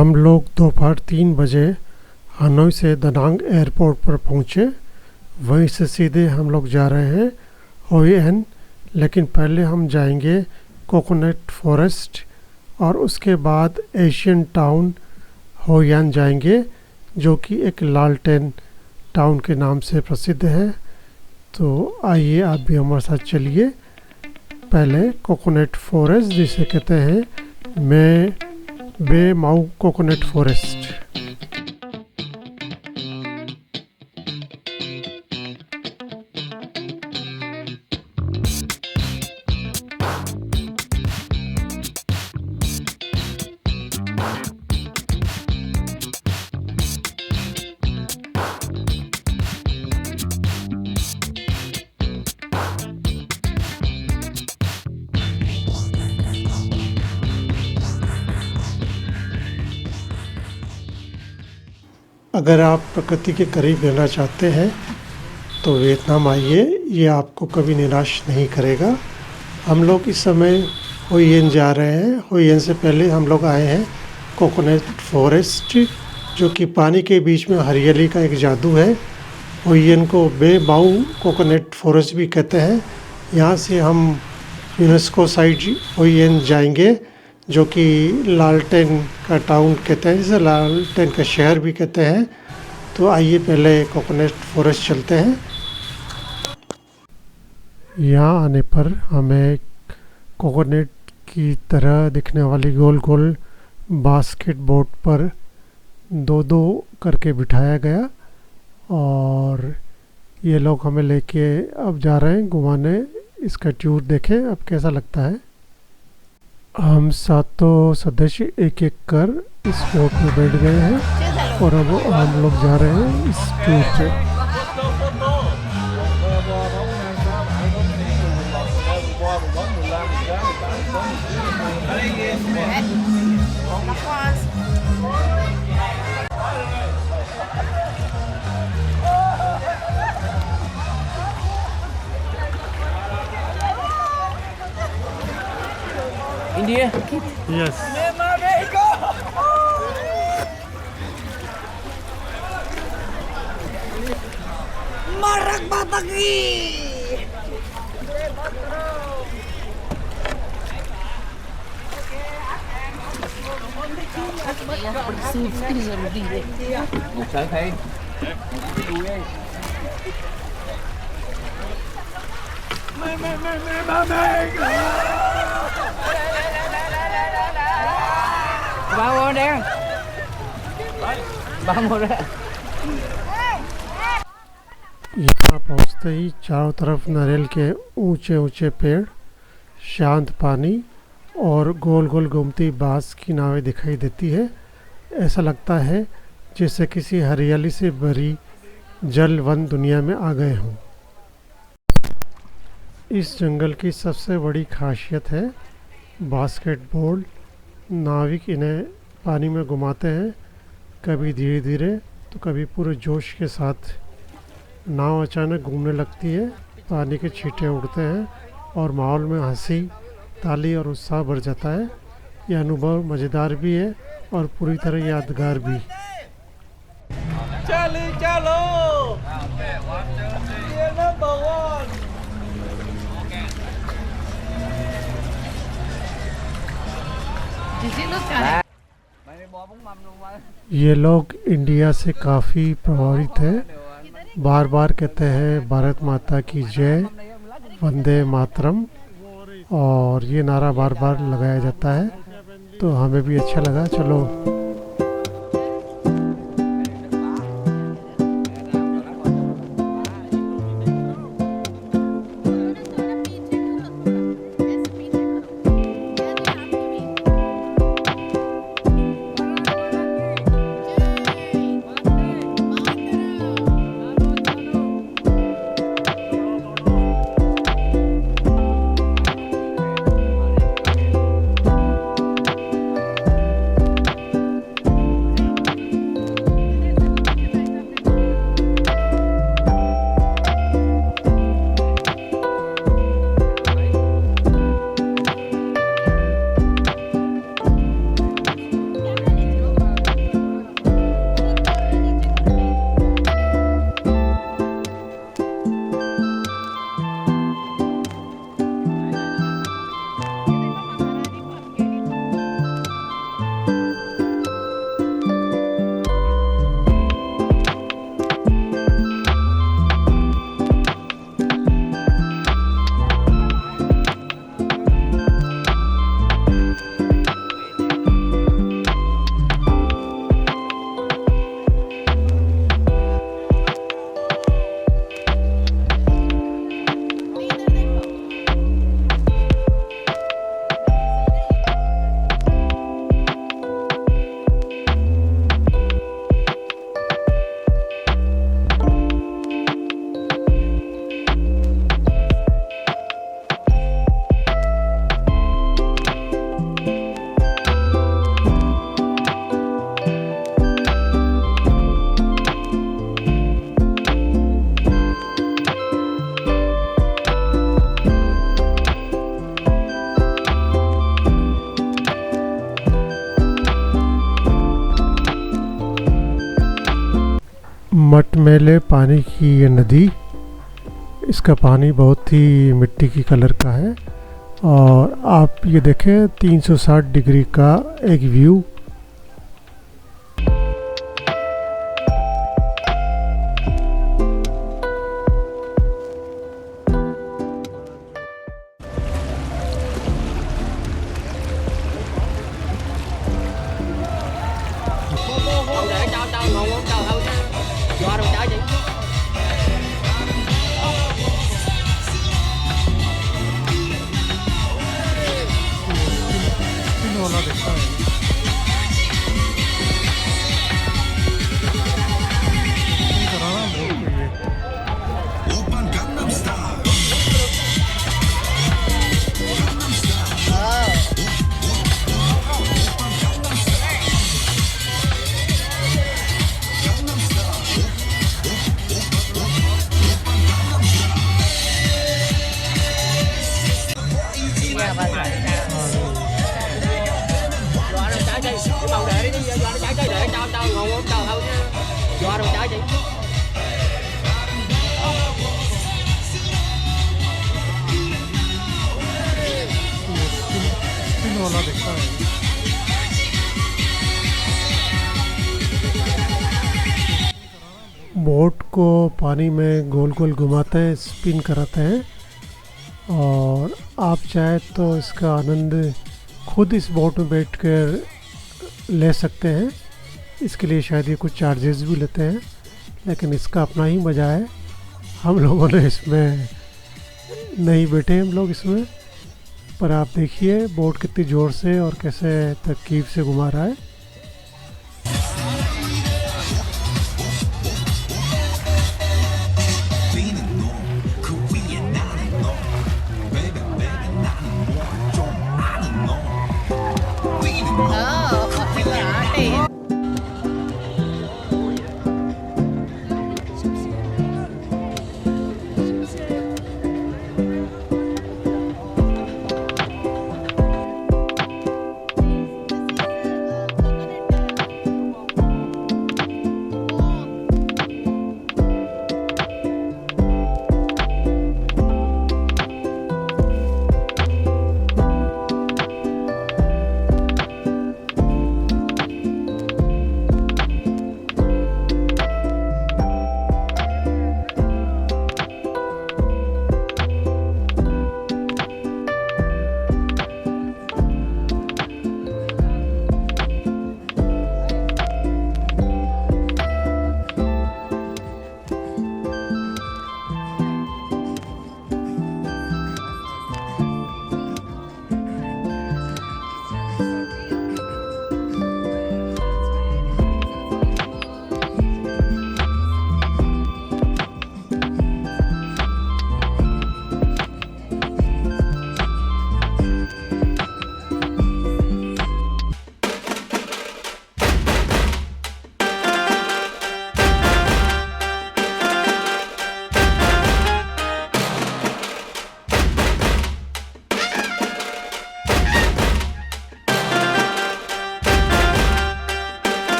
हम लोग दोपहर 3 बजे हनोई से दनांग एयरपोर्ट पर पहुँचे। वहीं से सीधे हम लोग जा रहे हैं होई एन, लेकिन पहले हम जाएंगे कोकोनट फॉरेस्ट और उसके बाद एशियन टाउन होई एन जाएंगे, जो कि एक लालटेन टाउन के नाम से प्रसिद्ध है। तो आइए आप भी हमारे साथ चलिए। पहले कोकोनट फॉरेस्ट, जिसे कहते हैं बे माऊ कोकोनट फॉरेस्ट। अगर आप प्रकृति के करीब रहना चाहते हैं तो वियतनाम आइए, ये आपको कभी निराश नहीं करेगा। हम लोग इस समय होई एन जा रहे हैं। होई एन से पहले हम लोग आए हैं कोकोनट फॉरेस्ट, जो कि पानी के बीच में हरियाली का एक जादू है। होई एन को बे माऊ कोकोनट फॉरेस्ट भी कहते हैं। यहाँ से हम यूनेस्को साइट होई एन जाएंगे, जो कि लालटेन का टाउन कहते हैं, जिसे लालटेन का शहर भी कहते हैं। तो आइए पहले कोकोनट फॉरेस्ट चलते हैं। यहाँ आने पर हमें कोकोनट की तरह दिखने वाली गोल गोल बास्केट बोर्ड पर दो दो करके बिठाया गया, और ये लोग हमें लेके अब जा रहे हैं घुमाने। इसका टूर देखें अब कैसा लगता है। हम सातों सदस्य एक एक कर इस बोट में बैठ गए हैं और अब हम लोग जा रहे हैं इस टूर पे। India? Yes. Marak Batagi! Sao thấy? Bao đen. Bao một đấy. यहाँ पहुँचते ही चारों तरफ नारियल के ऊंचे ऊंचे पेड़, शांत पानी और गोल गोल घूमती बांस की नावें दिखाई देती है। ऐसा लगता है जैसे किसी हरियाली से भरी जल वन दुनिया में आ गए हों। इस जंगल की सबसे बड़ी खासियत है बास्केटबॉल। नाविक इन्हें पानी में घुमाते हैं, कभी धीरे धीरे तो कभी पूरे जोश के साथ। नाव अचानक घूमने लगती है, पानी के छींटे उड़ते हैं और माहौल में हंसी, ताली और उत्साह बढ़ जाता है। यह अनुभव मज़ेदार भी है और पूरी तरह यादगार भी। चलो ये नंबर 1। ये लोग इंडिया से काफ़ी प्रभावित हैं। बार बार कहते हैं भारत माता की जय, वंदे मातरम, और ये नारा बार बार लगाया जाता है। तो हमें भी अच्छा लगा। चलो मटमैले पानी की ये नदी, इसका पानी बहुत ही मिट्टी की कलर का है। और आप ये देखें 360 डिग्री का एक view. Để cho ngon không cho không cho đâu trái chị. Màu để đi do nó trái cây để cho ngon không cho không do đâu trái chị. Boat को पानी में गोल गोल घुमाते हैं, स्पिन कराते हैं, और आप चाहे तो इसका आनंद खुद इस बोट में बैठकर ले सकते हैं। इसके लिए शायद ये कुछ चार्जेस भी लेते हैं, लेकिन इसका अपना ही मज़ा है। हम लोगों ने इसमें नहीं बैठे हम लोग इसमें, पर आप देखिए बोट कितनी ज़ोर से और कैसे तरकीब से घुमा रहा है।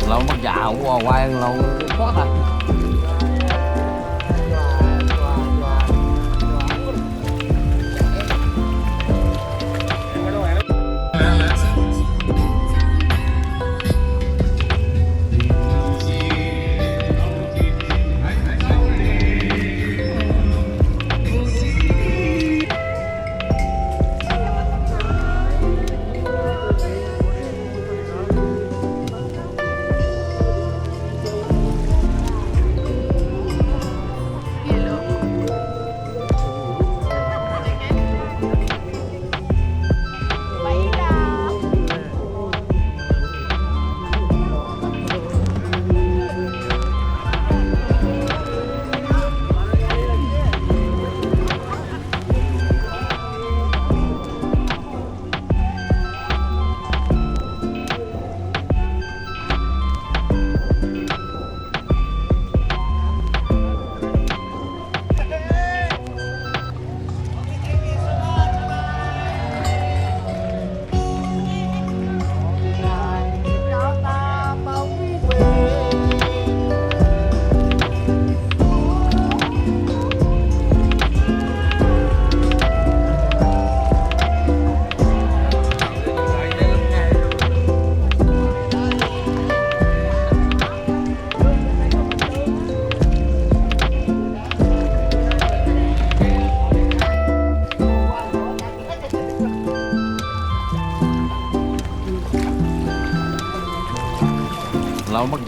Lâu mất dạo qua lâu khó thật.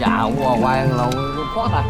dạo qua lâu khó thật.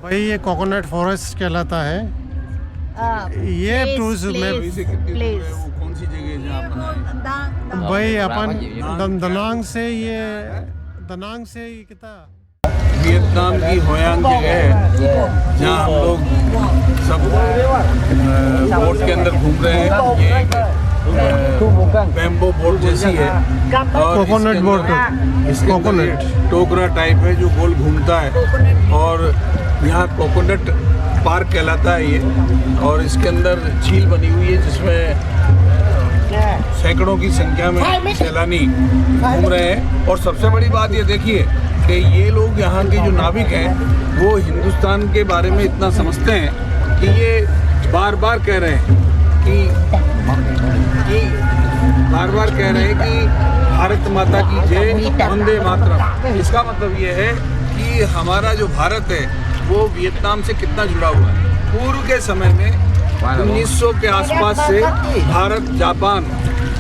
भाई ये कोकोनट फॉरेस्ट कहलाता है। ये टूरिज्म में कौन सी जगह है जहाँ अपना भाई अपन दनांग से कितना वियतनाम की होयांग जगह है जहाँ हम लोग सब बोट के अंदर घूम रहे हैं। ये बैम्बो बोट जैसी है और कोकोनट बोट, कोकोनट टोकरा टाइप है जो गोल घूमता है और यहाँ कोकोनट पार्क कहलाता है ये। और इसके अंदर झील बनी हुई है जिसमें सैकड़ों की संख्या में सैलानी घूम रहे हैं। और सबसे बड़ी बात ये देखिए कि ये लोग यहाँ के जो नाविक हैं वो हिंदुस्तान के बारे में इतना समझते हैं कि ये बार बार कह रहे हैं कि भारत माता की जय, वंदे मातरम। इसका मतलब ये है कि हमारा जो भारत है वो वियतनाम से कितना जुड़ा हुआ है। पूर्व के समय में 1900 के आसपास से भारत, जापान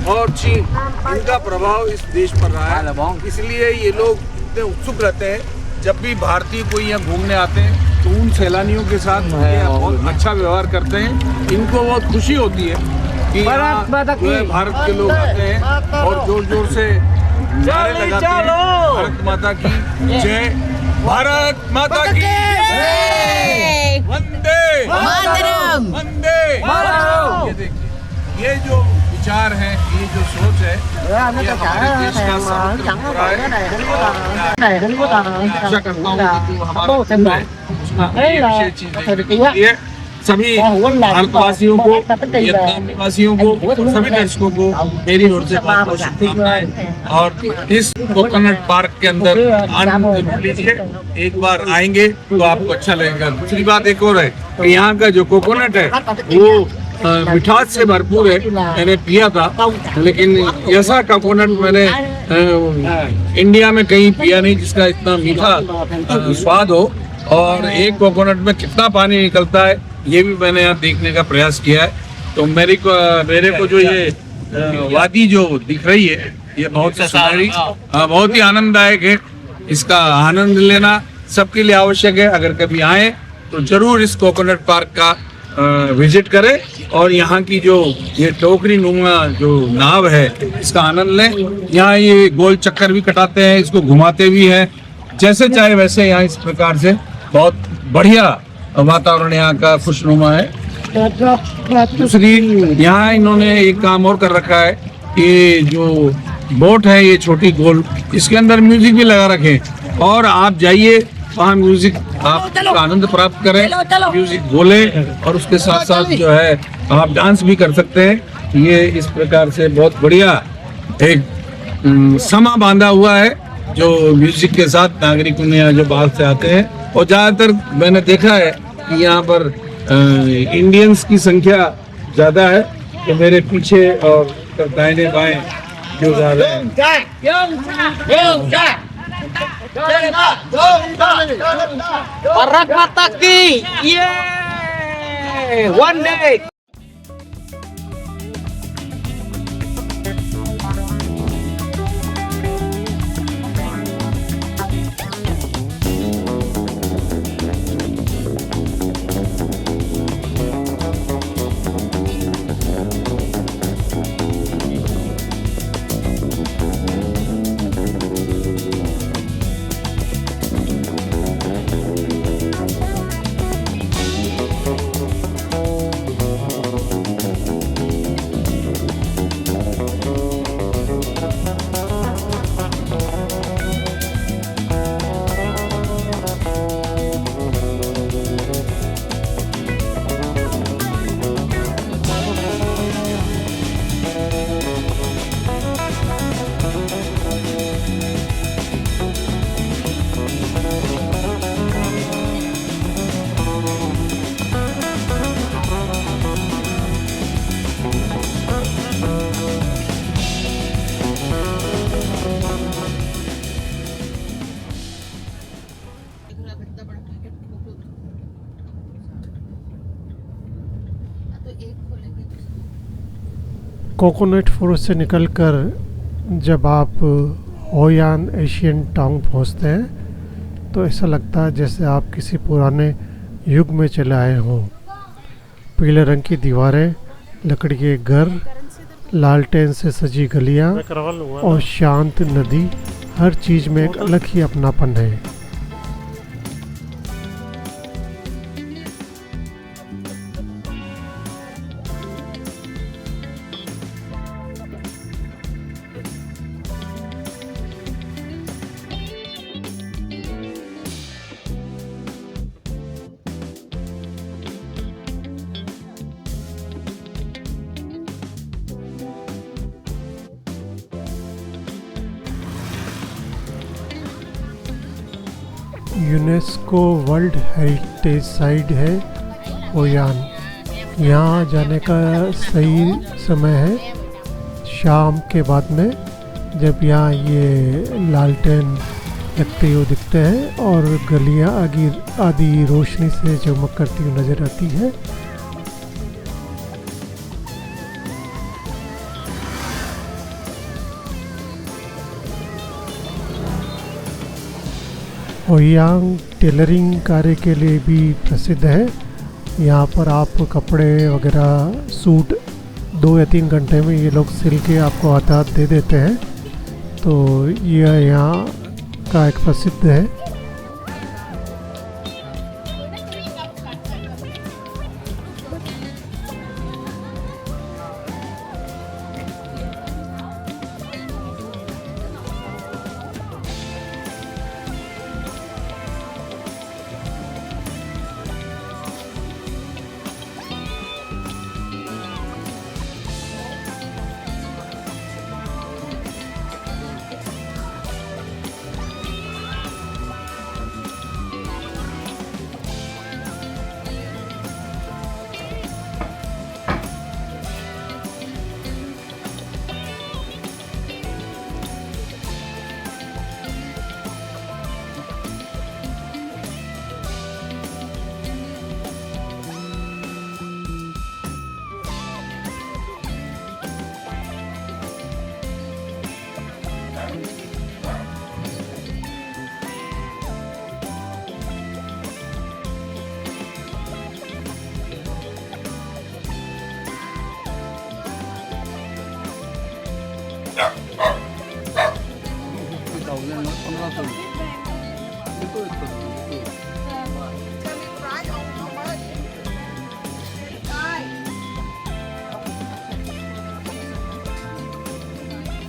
और चीन इनका प्रभाव इस देश पर रहा है। इसलिए ये लोग इतने उत्सुक रहते हैं जब भी भारतीय कोई यहाँ घूमने आते हैं तो उन सैलानियों के साथ ये बहुत अच्छा व्यवहार करते हैं। इनको बहुत खुशी होती है कि भारत के लोग आते हैं और जोर जोर से नारे लगाते हैं, भारत माता की जय, भारत माता की जय, वंदे मातरम, वंदे मातरम। ये देखिए, ये जो विचार है, ये जो सोच है, ये हमारे देश का समग्र परंपरा है। आशा करता हूँ कि जो हमारा उसमें ये विशेष चीज़ है। सभी भारतवासियों को, वियतनाम निवासियों को, सभी दर्शकों को मेरी ओर से बहुत बहुत शुभकामनाएं। और इस कोकोनट पार्क के अंदर आनंद लीजिए। एक बार आएंगे तो आपको अच्छा लगेगा। दूसरी बात एक और है कि यहाँ का जो कोकोनट है वो मिठास से भरपूर है। मैंने पिया था लेकिन ऐसा कोकोनट मैंने इंडिया में कहीं पिया नहीं जिसका इतना मीठा स्वाद हो। और एक कोकोनट में कितना पानी निकलता है ये भी मैंने यहाँ देखने का प्रयास किया है। तो मेरे को जो ये वादी जो दिख रही है ये बहुत सुनहरी, बहुत ही आनंददायक है। इसका आनंद लेना सबके लिए आवश्यक है। अगर कभी आए तो जरूर इस कोकोनट पार्क का विजिट करें और यहाँ की जो ये टोकरी नुमा जो नाव है इसका आनंद लें। यहाँ ये गोल चक्कर भी कटाते हैं, इसको घुमाते भी हैं, जैसे चाहे वैसे। यहाँ इस प्रकार से बहुत बढ़िया वातावरण यहाँ का खुशनुमा है। दूसरी यहाँ इन्होंने एक काम और कर रखा है कि जो बोट है ये छोटी गोल, इसके अंदर म्यूजिक भी लगा रखे और आप जाइए वहाँ म्यूजिक आप आनंद प्राप्त करें, म्यूजिक बोले और उसके साथ साथ जो है आप डांस भी कर सकते हैं। ये इस प्रकार से बहुत बढ़िया एक समा बांधा हुआ है जो म्यूजिक के साथ नागरिकों ने यहाँ जो बाहर से आते हैं। और ज़्यादातर मैंने देखा है कि यहाँ पर इंडियंस की संख्या ज़्यादा है। कि मेरे पीछे और दाहिने बाएं जो जा रहे हैं भारत माता की ये वन डे। कोकोनट फॉरेस्ट से निकलकर जब आप होयान एशियन टाउन पहुंचते हैं तो ऐसा लगता है जैसे आप किसी पुराने युग में चले आए हों। पीले रंग की दीवारें, लकड़ी के घर, लालटेन से सजी गलियां और शांत नदी, हर चीज़ में एक अलग ही अपनापन है। यूनेस्को वर्ल्ड हेरिटेज साइट है होयान। यहाँ जाने का सही समय है शाम के बाद में, जब यहाँ ये लालटेन लगते हुए दिखते हैं और गलियाँ आदि रोशनी से चमक करती हुई नज़र आती है। होयांग टेलरिंग कार्य के लिए भी प्रसिद्ध है। यहाँ पर आप कपड़े वगैरह सूट 2 या 3 घंटे में ये लोग सिल के आपको हाथ दे देते हैं। तो यह यहाँ का एक प्रसिद्ध है।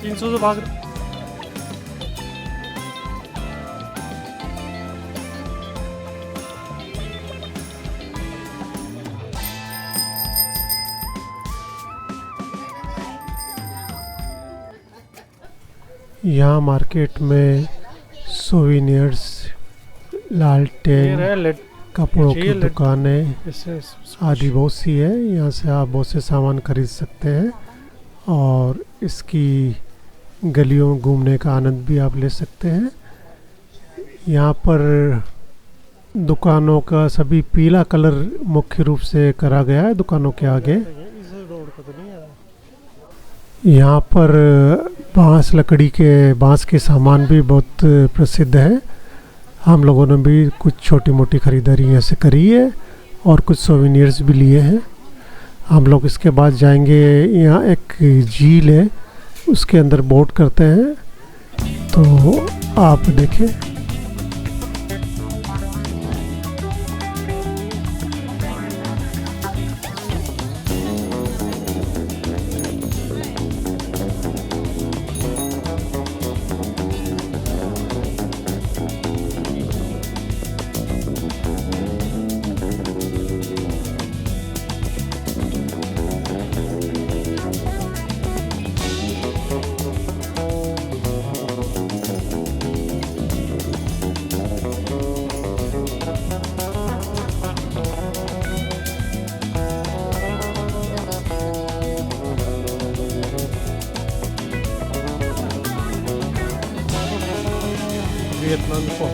300 से भाग रहे। यहाँ मार्केट में सोविनियर्स, लालटेन, कपड़ों की दुकानें आदि बहुत सी है। यहाँ से आप बहुत से सामान खरीद सकते हैं और इसकी गलियों में घूमने का आनंद भी आप ले सकते हैं। यहाँ पर दुकानों का सभी पीला कलर मुख्य रूप से करा गया है दुकानों के आगे। यहाँ पर बांस के सामान भी बहुत प्रसिद्ध है। हम लोगों ने भी कुछ छोटी मोटी ख़रीदारी यहाँ से करी है और कुछ सोवेनियर्स भी लिए हैं। हम लोग इसके बाद जाएंगे, यहाँ एक झील है उसके अंदर बोट करते हैं, तो आप देखें। वियतनाम को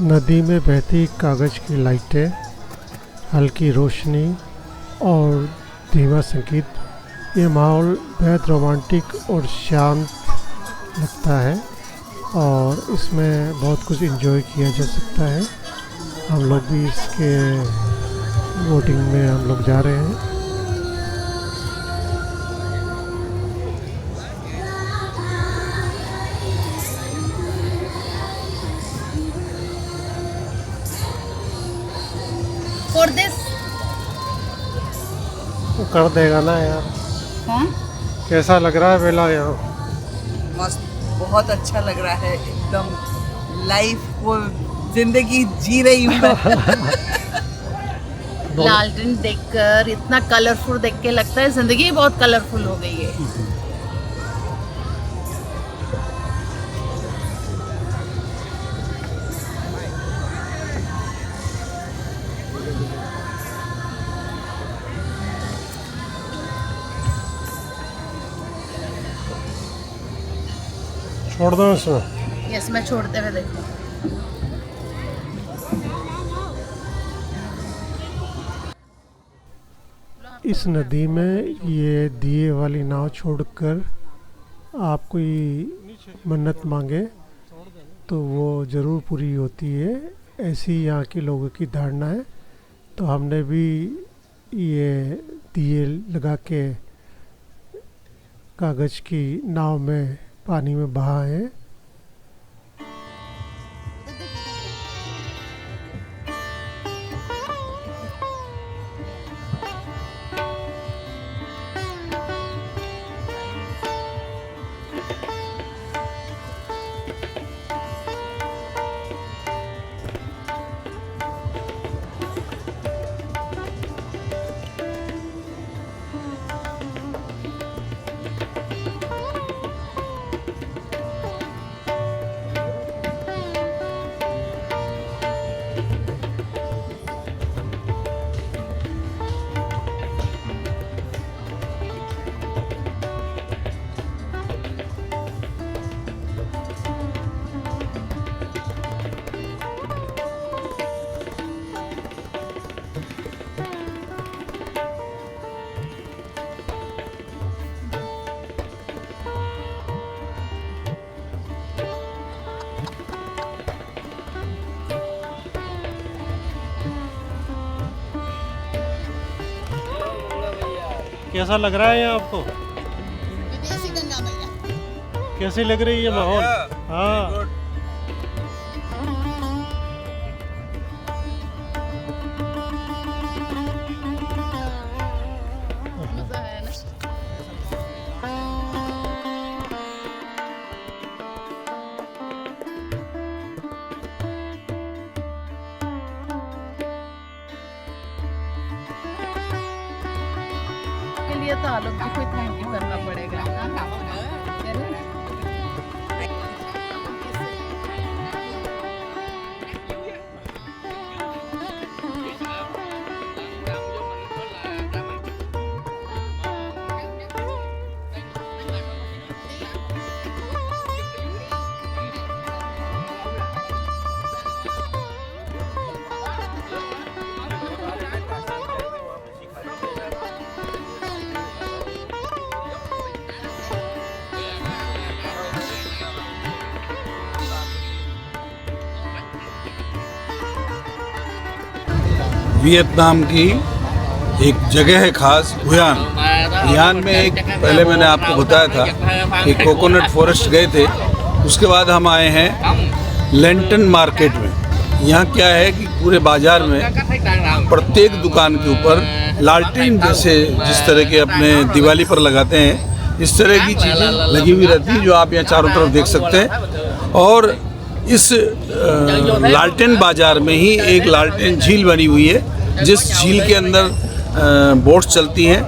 नदी में बहती कागज़ की लाइटें, हल्की रोशनी और धीमा संगीत, ये माहौल बेहद रोमांटिक और शांत लगता है और इसमें बहुत कुछ एंजॉय किया जा सकता है। हम लोग भी इसके बोटिंग में हम लोग जा रहे हैं। For this, तो कर देगा ना यार। हाँ? कैसा लग रहा है बेला यहाँ? मस्त, बहुत अच्छा लग रहा है। एकदम लाइफ को जिंदगी जी रही हूँ मैं। लालटेन देखकर, इतना कलरफुल देख के लगता है जिंदगी बहुत कलरफुल हो गई है। छोड़ दो इसमें। यस, मैं छोड़ते हुए देखूँ। इस नदी में ये दिए वाली नाव छोड़कर आप कोई मन्नत मांगे तो वो ज़रूर पूरी होती है, ऐसी यहाँ के लोगों की धारणा है। तो हमने भी ये दिए लगा के कागज़ की नाव में पानी में बहा है। कैसा लग रहा है यहाँ आपको? विदेशी गंगा मैया। कैसी लग रही है माहौल? हाँ, मजा है ना। के लिए तो आलोक जी को थैंक यू करना पड़ेगा। वियतनाम की एक जगह है खास हुयान। हुयान में एक पहले मैंने आपको बताया था कि कोकोनट फॉरेस्ट गए थे, उसके बाद हम आए हैं लेंटन मार्केट में। यहाँ क्या है कि पूरे बाजार में प्रत्येक दुकान के ऊपर लालटेन जैसे जिस तरह के अपने दिवाली पर लगाते हैं, इस तरह की चीज़ें लगी हुई रहती हैं जो आप यहाँ चारों तरफ देख सकते हैं। और इस लालटेन बाजार में ही एक लालटेन झील बनी हुई है, जिस झील के अंदर बोट्स चलती हैं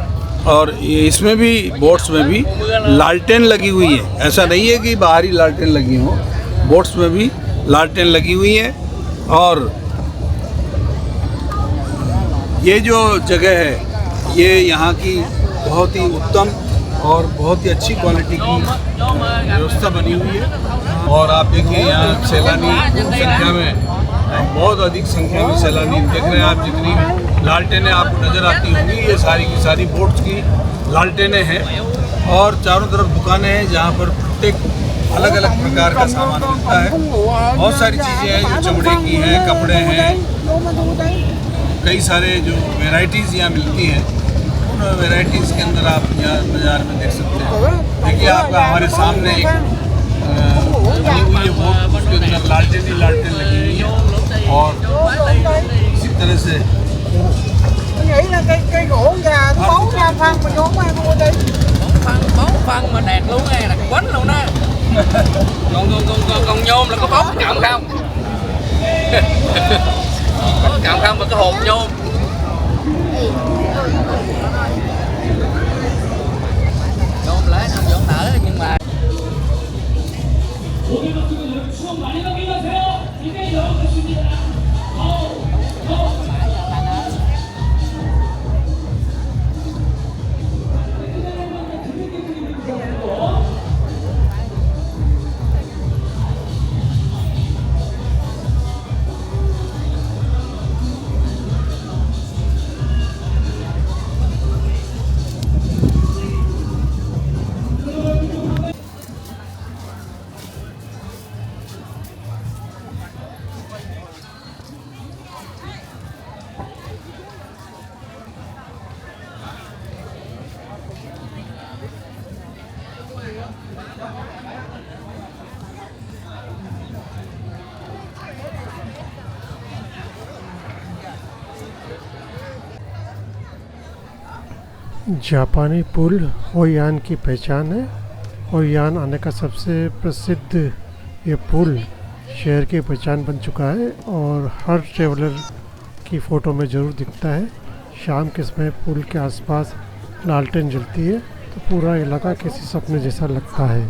और इसमें भी बोट्स में भी लालटेन लगी हुई है। ऐसा नहीं है कि बाहरी लालटेन लगी हों, बोट्स में भी लालटेन लगी हुई है। और ये जो जगह है ये यहाँ की बहुत ही उत्तम और बहुत ही अच्छी क्वालिटी की व्यवस्था बनी हुई है। और आप देखिए यहाँ सैलानी संख्या में, बहुत अधिक संख्या में सैलानी देख रहे हैं आप। जितनी लालटेनें आपको नज़र आती होंगी ये सारी की सारी बोट्स की लालटेनें हैं। और चारों तरफ दुकानें हैं जहाँ पर प्रत्येक अलग अलग प्रकार का सामान मिलता है। बहुत सारी चीज़ें हैं जो चमड़े की हैं, कपड़े हैं, कई सारे जो वेराइटीज़ यहाँ मिलती हैं, उन वेराइटीज़ के अंदर आप यहाँ बाजार में देख सकते हैं। देखिए आपका हमारे सामने एक बनी हुई है बोट, उसके अंदर लालटेन ही लालटेन लगी हुई है। और इसी तरह से nghĩ là cây gỗ gà bấu ra phân mà nhốn ai mua đi bón phân mà đẹp luôn này, là quánh luôn đó. Còn nhôm là có bóng trọng không? Trọng không mà có hộp nhôm. Nhôm lấy nó vẫn nở nhưng mà जापानी पुल Hoi An की पहचान है। Hoi An आने का सबसे प्रसिद्ध ये पुल शहर की पहचान बन चुका है और हर ट्रेवलर की फ़ोटो में ज़रूर दिखता है। शाम के समय पुल के आसपास लालटेन जलती है तो पूरा इलाका किसी सपने जैसा लगता है।